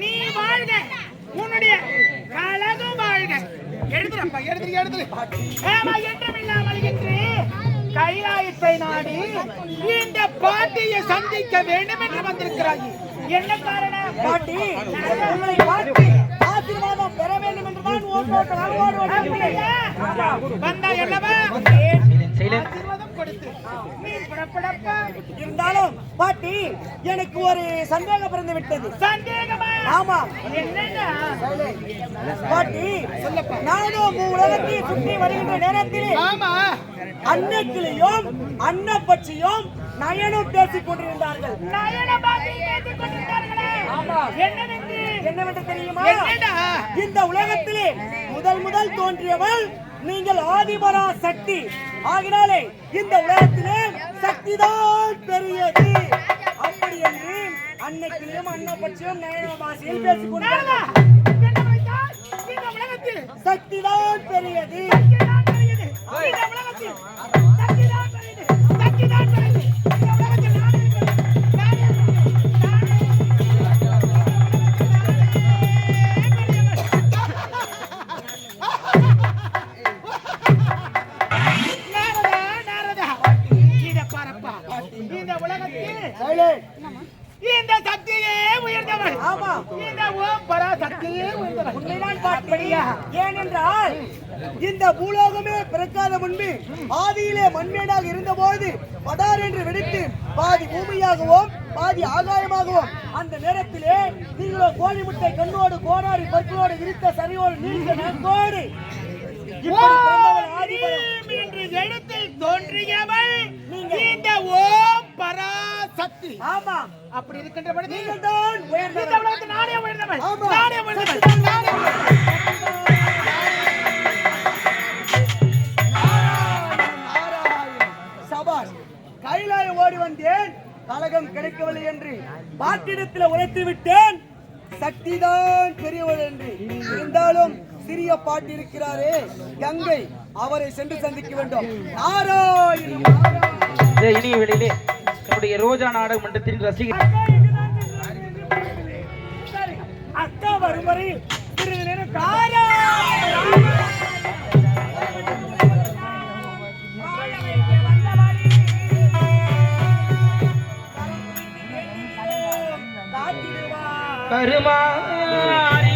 நீ வாழ்க, உன்னுடைய கழகம் வாழ்க. எடுத்துறப்பா, எடுத்து என்றுமில்லாமல் என்று கைலாயத்தை நாடி இந்த பாட்டியை சந்திக்க வேண்டும் என்று வந்திருக்கிறாய். என்ன காரணம்? பாட்டி உங்களை பாட்டி ஆசீர்வாதம் பெற வேண்டும் என்று தான் வந்தா என்னவா ஆசீர்வாதம் கொடுத்து நீ புறப்படப்பா. இருந்தாலும் பாட்டி எனக்கு ஒரு சந்தேகம் பிறந்து விட்டது. சந்தேகமா? ஆமா. என்னன்னா பாட்டி சொல்லப்பா. நானும் உலகத்தை சுற்றி வருகின்ற நேரத்தில் ஆமா அன்னைக்கிளையும் அன்ன பற்றியும் நயனும் பேசிக் கொண்டிருந்தார்கள். என்னவென்று தெரியுமா? இந்த உலகத்திலே முதல் தோன்றியவள் நீங்கள் ஆதிபரா சக்தி. ஆகினாலே இந்த உலகத்திலே சக்திதான் பெரியது. அப்படி என்று அன்னைக்கிளையும் அன்ன பற்றியும் நயன பாஷையில் பேசிக் கொண்டிருந்தார்கள். சக்திதான் பெரியது. இந்த சக்தியே உயர்ந்தவள். ஆமா, இந்த ஓம் பரா சக்தியே உயர்ந்தவள். உண்மைதான் பாட்டியா? ஏனென்றால் இந்த பூலோகமே பிறக்காத முன்பு ஆதியிலே மண்மேடாக இருந்தபோது படார் என்று வெடித்து பாதி பூமியாகவும் பாதி ஆகாயமாகவும் அந்த நேரத்திலே நீங்களோ கோழி முட்டை கண்ணோடு கோடாரி பற்களோடு விரித்த சரியோடு நீண்ட நன்கோடு எழுத்தில் தோன்றியவள் இந்த ஓம் பராசக்தி. ஆமா, அப்படி இருக்கின்ற பொழுது நீங்கள் தான் உயர்ந்தவள். நானே உயர்ந்தவள். நானே உயர்ந்தவள். சபாஷ். கைலாய ஓடி வந்தேன், கலகம் கிடைக்கவில்லை என்று பாட்டிடத்தில் உரைத்து விட்டேன். சக்திதான் பெரியவள் என்று. இருந்தாலும் சிறிய பாட்டி இருக்கிறாரே கங்கை, அவரை சென்று சந்திக்க வேண்டும். இனிய வேளையிலே நம்முடைய ரோஜா நாடக மன்றத்தின் ரசிகர் அக்கா வரும் வரை சிறிது நேரம் கருமாரி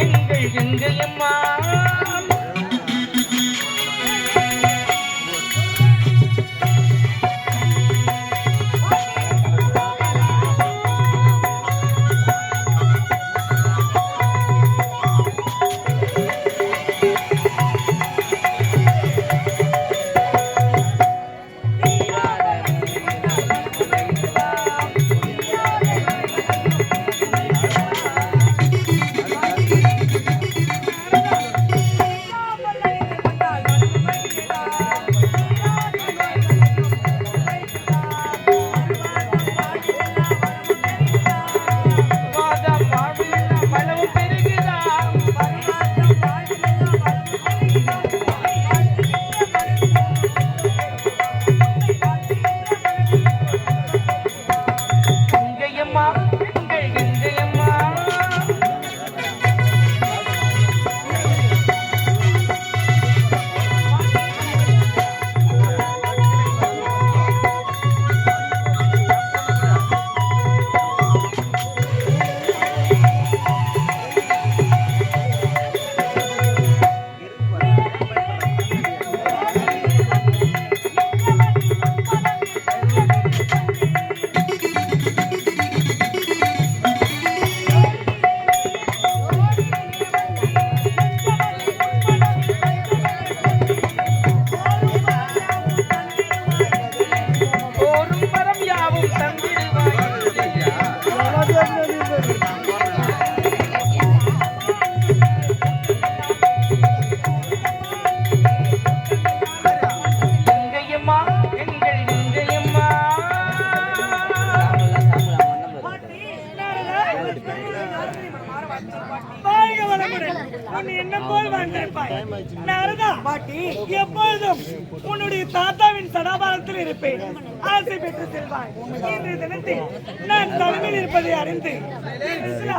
எங்கள் எங்கையம்மா கண்ணா பாட்டி எப்பொழுதும் உன்னுடைய தாத்தாவின் சதாபாரத்தில் இருப்பேன். ஆசை பெற்று செல்வாய். இன்றைய தினத்தில் நான் தலைமையில் இருப்பதை அறிந்து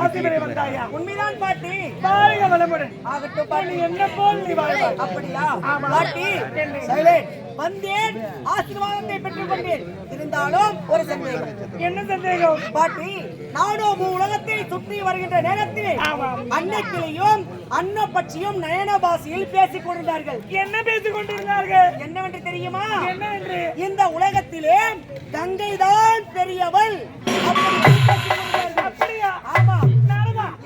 ஆசை பெற வந்தாயா? உண்மைதான் பாட்டி. வாழ்க வளமுடன். ஆகட்டும் பாட்டி, என்ன போல் நீ வாழ்வாய். அப்படியா பாட்டி? வந்தேன், ஆசீர்வாதத்தை பெற்றுக் கொண்டேன். இருந்தாலும் ஒரு சந்தேகம். என்ன சந்தேகம் பாட்டி? நானும் உலகத்தை சுற்றி வருகின்ற நேரத்தில் அன்னைக்கிளையும் அன்னப்பட்சியும் நயன பாஷையில் பேசிக் கொண்டிருந்தார்கள். என்ன பேசிக் கொண்டிருந்தார்கள்? என்னவென்று தெரியுமா? என்னவென்று? இந்த உலகத்திலே கங்கை தான் பெரியவள். அப்படியா? ஆமா,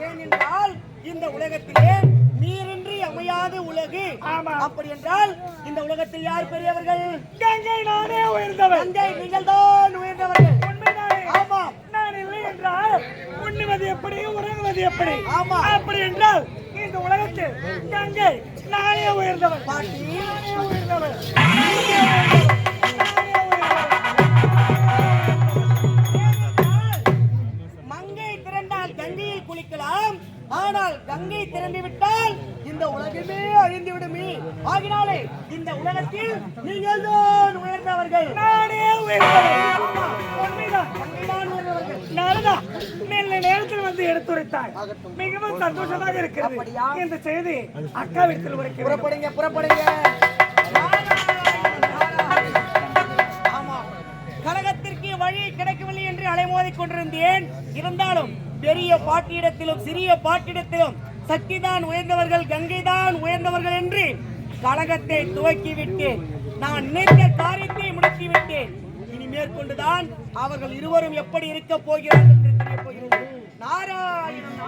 ஏனென்றால் இந்த உலகத்திலே நீரின்றி அமையாத உலகு. அப்படி என்றால் இந்த உலகத்தில் யார் பெரியவர்கள்? கங்கை நானே உயர்ந்தவர். கங்கை நீங்கள் தான் உயர்ந்தவர்கள். உண்மைதானே? ஆமா. நான் இல்லை என்றால் உண்ணுவது எப்படி, உறங்குவது எப்படி? ஆமா. அப்படி என்றால் இந்த உலகத்தில் கங்கை நானே உயர்ந்தவர். பாட்டி நானே உயர்ந்தவர். மங்கை திரண்டால் கங்கையில் குளிக்கலாம், ஆனால் கங்கை திரண்டு விட்டால் இந்த உலகமே அழிந்து விடுமே. ஆகினாலே இந்த உலகத்தில் நீங்கள் தான் உயர்ந்தவர்கள். நானே உயர்ந்தவர். நல்ல நேரத்தில் வந்து எடுத்துரைத்தாய். மிகவும் சந்தோஷமாக இருக்கிறது. இந்த செய்தி அக்கா வீட்டில் உரைக்க. புறப்படுங்க, புறப்படுங்க. கழகத்திற்கு வழி கிடைக்கவில்லை என்று அலைமோதிக் கொண்டிருந்தேன். இருந்தாலும் பெரிய பாட்டியிடத்திலும் சிறிய பாட்டிடத்திலும் சக்திதான் உயர்ந்தவர்கள், கங்கை தான் உயர்ந்தவர்கள் என்று கழகத்தை துவக்கி விட்டேன். நான் நினைத்த காரியத்தை முடித்து விட்டேன். இனி மேற்கொண்டுதான் அவர்கள் இருவரும் எப்படி இருக்க போகிறார்கள் என்று தெரிய போகிறது. நாராயணன்.